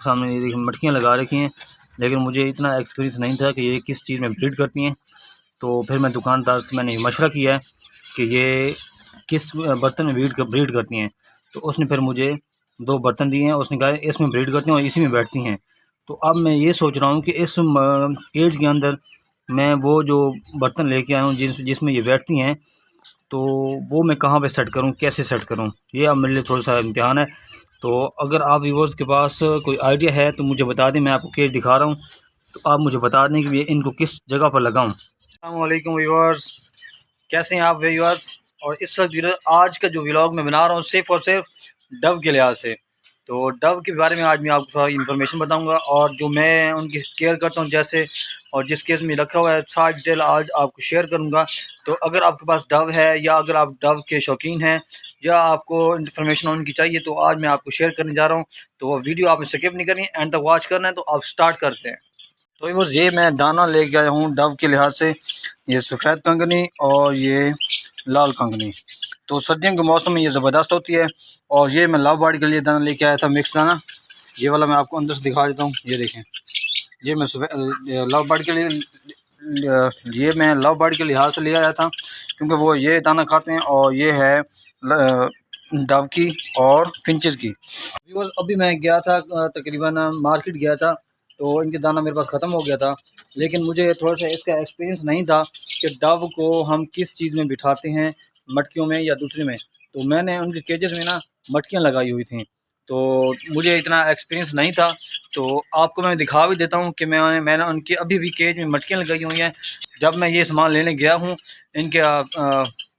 आपके सामने ये देखिए मटकियाँ लगा रखी हैं, लेकिन मुझे इतना एक्सपीरियंस नहीं था कि ये किस चीज़ में ब्रीड करती हैं। तो फिर मैं दुकानदार से मैंने मशवरा किया है कि ये किस बर्तन में ब्रीड करती हैं। तो उसने फिर मुझे 2 बर्तन दिए हैं, उसने कहा इसमें ब्रीड करती हैं और इसी में बैठती हैं। तो अब मैं ये सोच रहा हूँ कि इस केज के अंदर मैं वो जो बर्तन लेके आया हूँ जिसमें ये बैठती हैं, तो वो मैं कहाँ पे सेट करूँ, कैसे सेट करूँ, ये अब मेरे लिए थोड़ा-सा इम्तिहान है। तो अगर आप व्यूअर्स के पास कोई आइडिया है तो मुझे बता दें। मैं आपको केज दिखा रहा हूँ, तो आप मुझे बता दें कि ये इनको किस जगह पर लगाऊँ। अस्सलाम वालेकुम व्यूअर्स, कैसे हैं आप व्यूअर्स? और इस वक्त आज का जो व्लॉग मैं बना रहा हूँ सिर्फ़ और सिर्फ डव के लिहाज से। तो डव के बारे में आज मैं आपको सारी इन्फॉर्मेशन बताऊंगा, और जो मैं उनकी केयर करता हूँ जैसे, और जिस केस में रखा हुआ है सारी डिटेल आज आपको शेयर करूंगा। तो अगर आपके पास डव है, या अगर आप डव के शौकीन हैं, या आपको इन्फॉर्मेशन उनकी चाहिए, तो आज मैं आपको शेयर करने जा रहा हूँ। तो वो वीडियो आपने स्किप नहीं करनी, एंड तक वॉच करना है। तो आप स्टार्ट करते हैं। तो व्यूअर्स, ये मैं दाना लेके आया हूँ डव के लिहाज से। ये सफ़ेद कंगनी और ये लाल कंगनी। तो सर्दियों के मौसम में ये ज़बरदस्त होती है। और ये मैं लव बर्ड के लिए दाना लेके आया था, मिक्स दाना। ये वाला मैं आपको अंदर से दिखा देता हूँ। ये देखें, ये मैं लव बर्ड के लिए ये मैं लव बर्ड के लिहाज से ले आया था, क्योंकि वो ये दाना खाते हैं। और ये है डव की और फिंचेस की। व्यूअर्स, अभी मैं गया था, तकरीबन मार्केट गया था, तो इनके दाना मेरे पास ख़त्म हो गया था। लेकिन मुझे थोड़ा सा इसका एक्सपीरियंस नहीं था कि डव को हम किस चीज़ में बिठाते हैं, मटकियों में या दूसरे में। तो मैंने उनके केजेस में ना मटकियाँ लगाई हुई थी, तो मुझे इतना एक्सपीरियंस नहीं था। तो आपको मैं दिखा भी देता हूँ कि मैंने उनके अभी भी केज में मटकियाँ लगाई हुई हैं। जब मैं ये सामान लेने गया हूँ, इनके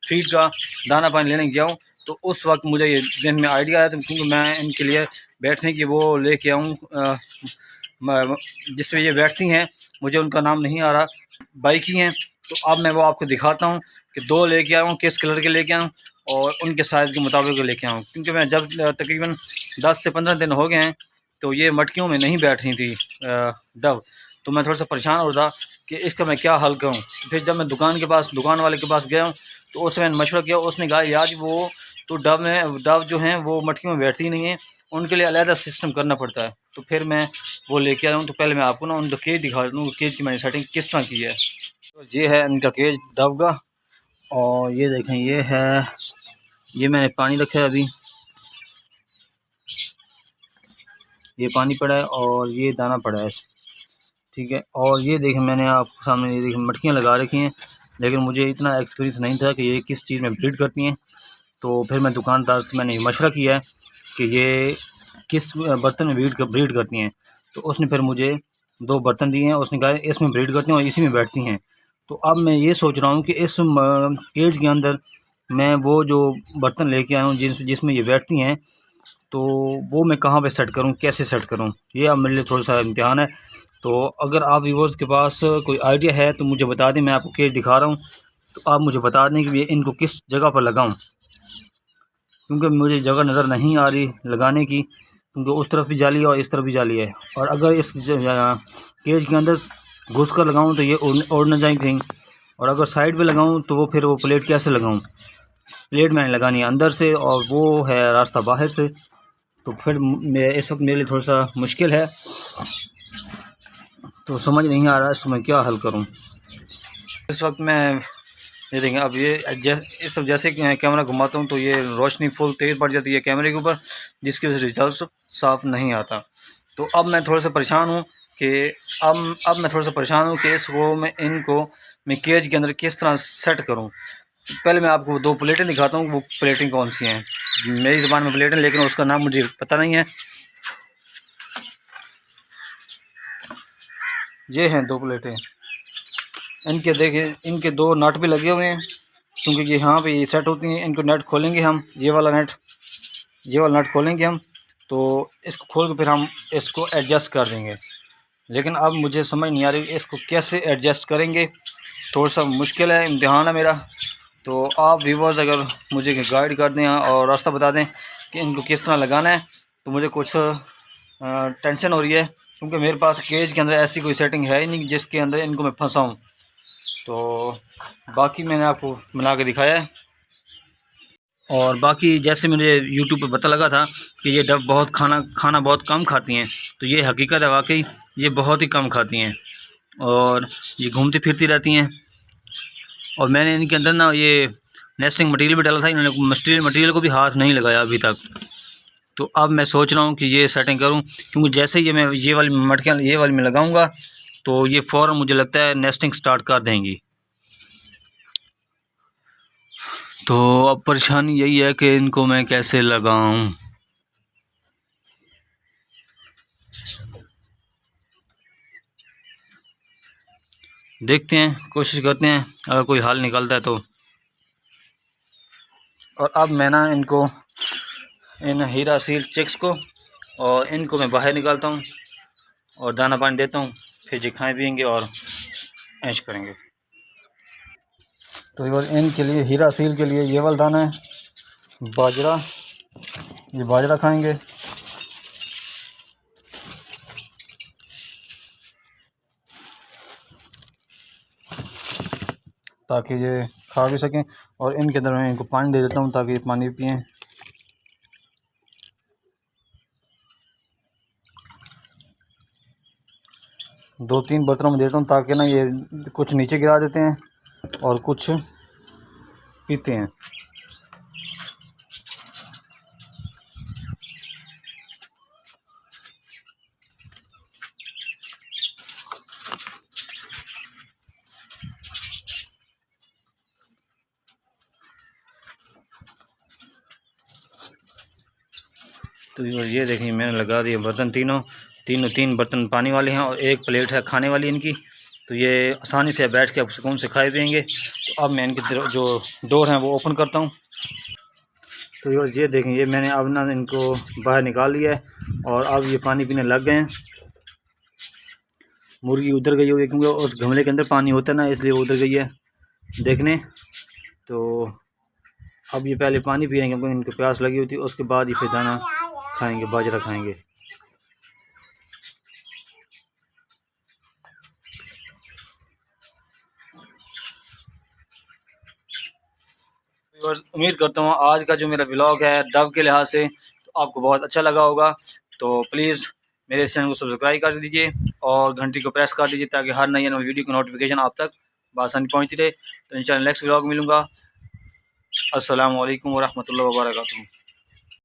फीड का दाना पानी लेने गया हूँ, तो उस वक्त मुझे ये जहन में आइडिया आया, तो क्योंकि मैं इनके लिए बैठने की वो लेके आऊँ जिसमें ये बैठती हैं। मुझे उनका नाम नहीं आ रहा, बाइक ही हैं। तो अब मैं वो आपको दिखाता हूँ कि 2 लेके आया हूँ, किस कलर के लेके आऊँ और उनके साइज़ के मुताबिक लेके आऊँ। क्योंकि मैं जब तकरीबन 10 से 15 दिन हो गए हैं, तो ये मटकियों में नहीं बैठ रही थी डव। तो मैं थोड़ा सा परेशान हो रहा था कि इसका मैं क्या हल करूँ। तो फिर जब मैं दुकान वाले के पास गया हूँ, तो उससे मैंने मशवरा किया। उसने कहा यार वो तो डव जो हैं वो मटकियों में बैठती नहीं है, उनके लिए अलग सिस्टम करना पड़ता है। तो फिर मैं वो लेके आया हूँ। तो पहले मैं आपको ना उनका केज दिखा दूँ, केज की मैंने सेटिंग किस तरह की है। तो ये है इनका केज डव का, और ये देखें ये है, ये मैंने पानी रखा है अभी, ये पानी पड़ा है और ये दाना पड़ा है, ठीक है। और ये देखें मैंने आपके सामने ये देखें मटकियाँ लगा रखी हैं, लेकिन मुझे इतना एक्सपीरियंस नहीं था कि ये किस चीज़ में ब्रीड करती हैं। तो फिर मैं दुकानदार से मैंने मशवरा किया है कि ये किस बर्तन में ब्रीड करती हैं। तो उसने फिर मुझे 2 बर्तन दिए हैं, उसने कहा इसमें ब्रीड करती हैं और इसी में बैठती हैं। तो अब मैं ये सोच रहा हूँ कि इस केज के अंदर मैं वो जो बर्तन लेके आया हूँ जिसमें ये बैठती हैं, तो वो मैं कहाँ पे सेट करूँ, कैसे सेट करूँ, ये अब मेरे लिए थोड़ा सा इम्तिहान है। तो अगर आप व्यूअर्स के पास कोई आइडिया है तो मुझे बता दें। मैं आपको केज दिखा रहा हूँ, तो आप मुझे बता दें कि ये इनको किस जगह पर लगाऊँ, क्योंकि मुझे जगह नज़र नहीं आ रही लगाने की, क्योंकि उस तरफ भी जाली है और इस तरफ भी जाली है। और अगर इस केज के अंदर घुस कर लगाऊँ तो ये उड़ न जाए कहीं, और अगर साइड पे लगाऊँ तो वो फिर वो प्लेट कैसे लगाऊँ। प्लेट मैंने लगानी है अंदर से और वो है रास्ता बाहर से। तो फिर इस वक्त मेरे लिए थोड़ा सा मुश्किल है, तो समझ नहीं आ रहा इसको मैं क्या हल करूँ। इस वक्त मैं ये देखें, अब ये इस तरफ जैसे कैमरा घुमाता हूँ तो ये रोशनी फुल तेज़ पड़ जाती है कैमरे के ऊपर, जिसकी वजह से रिजल्ट साफ़ नहीं आता। तो अब मैं थोड़ा सा परेशान हूँ कि इसको मैं केज के अंदर किस तरह सेट करूँ। पहले मैं आपको 2 प्लेटें दिखाता हूँ, वो प्लेटें कौन सी हैं। मेरी ज़बान में प्लेटें, लेकिन उसका नाम मुझे पता नहीं है। ये हैं 2 प्लेटें, इनके देखिए इनके 2 नट भी लगे हुए हैं, क्योंकि ये यहाँ पे ये सेट होती हैं। इनको नट खोलेंगे हम, ये वाला नट खोलेंगे हम, तो इसको खोल के फिर हम इसको एडजस्ट कर देंगे। लेकिन अब मुझे समझ नहीं आ रही इसको कैसे एडजस्ट करेंगे, थोड़ा सा मुश्किल है, इम्तिहान है मेरा। तो आप व्यूअर्स अगर मुझे गाइड कर दें और रास्ता बता दें कि इनको किस तरह लगाना है, तो मुझे कुछ टेंशन हो रही है, क्योंकि मेरे पास केज के अंदर ऐसी कोई सेटिंग है ही नहीं जिसके अंदर इनको मैं फंसाऊँ। तो बाकी मैंने आपको बना के दिखाया है। और बाकी जैसे मुझे यूट्यूब पे पता लगा था कि ये डव बहुत खाना बहुत कम खाती हैं, तो ये हकीकत है, वाकई ये बहुत ही कम खाती हैं और ये घूमती फिरती रहती हैं। और मैंने इनके अंदर ना ये नेस्टिंग मटेरियल भी डाला था, इन्होंने मटेरियल को भी हाथ नहीं लगाया अभी तक। तो अब मैं सोच रहा हूँ कि ये सेटिंग करूँ, क्योंकि जैसे ही मैं ये वाली मटकियाँ ये वाली में लगाऊंगा तो ये फ़ौरन मुझे लगता है नेस्टिंग स्टार्ट कर देंगी। तो अब परेशानी यही है कि इनको मैं कैसे लगाऊं। देखते हैं, कोशिश करते हैं अगर कोई हल निकलता है तो। और अब मैं ना इनको, इन हीरा सील चिक्स को और इनको मैं बाहर निकालता हूँ और दाना पानी देता हूँ, फिर ये खाएँ पिएंगे और ऐश करेंगे। तो यार इनके लिए, हीरा सील के लिए ये वाला दाना है, बाजरा, ये बाजरा खाएंगे। ताकि ये खा भी सकें, और इनके अंदर मैं इनको पानी दे देता हूँ ताकि ये पानी पिएँ। दो तीन बर्तनों में देता हूँ ताकि ना ये कुछ नीचे गिरा देते हैं और कुछ पीते हैं। तो ये देखिए मैंने लगा दिए बर्तन, तीन बर्तन पानी वाले हैं और एक प्लेट है खाने वाली इनकी। तो ये आसानी से बैठ के अब सुकून से खाए पिएंगे। तो अब मैं इनकी जो डोर हैं वो ओपन करता हूँ। तो ये देखें, ये मैंने अब ना इनको बाहर निकाल लिया है और अब ये पानी पीने लग गए हैं। मुर्गी उधर गई हुई है क्योंकि उस गमले के अंदर पानी होता है ना, इसलिए वो उधर गई है देखने। तो अब ये पहले पानी पी रहे हैं क्योंकि इनको प्यास लगी होती है, उसके बाद ये फिर दाना खाएंगे, बाजरा खाएंगे। उम्मीद करता हूँ आज का जो मेरा व्लॉग है डव के लिहाज से तो आपको बहुत अच्छा लगा होगा। तो प्लीज़ मेरे चैनल को सब्सक्राइब कर दीजिए और घंटी को प्रेस कर दीजिए ताकि हर नई वीडियो की नोटिफिकेशन आप तक आसानी पहुँचती रहे। तो इंशाल्लाह नेक्स्ट व्लॉग मिलूँगा। अस्सलाम वालेकुम वरहमतुल्लाहि वबरकातुहू।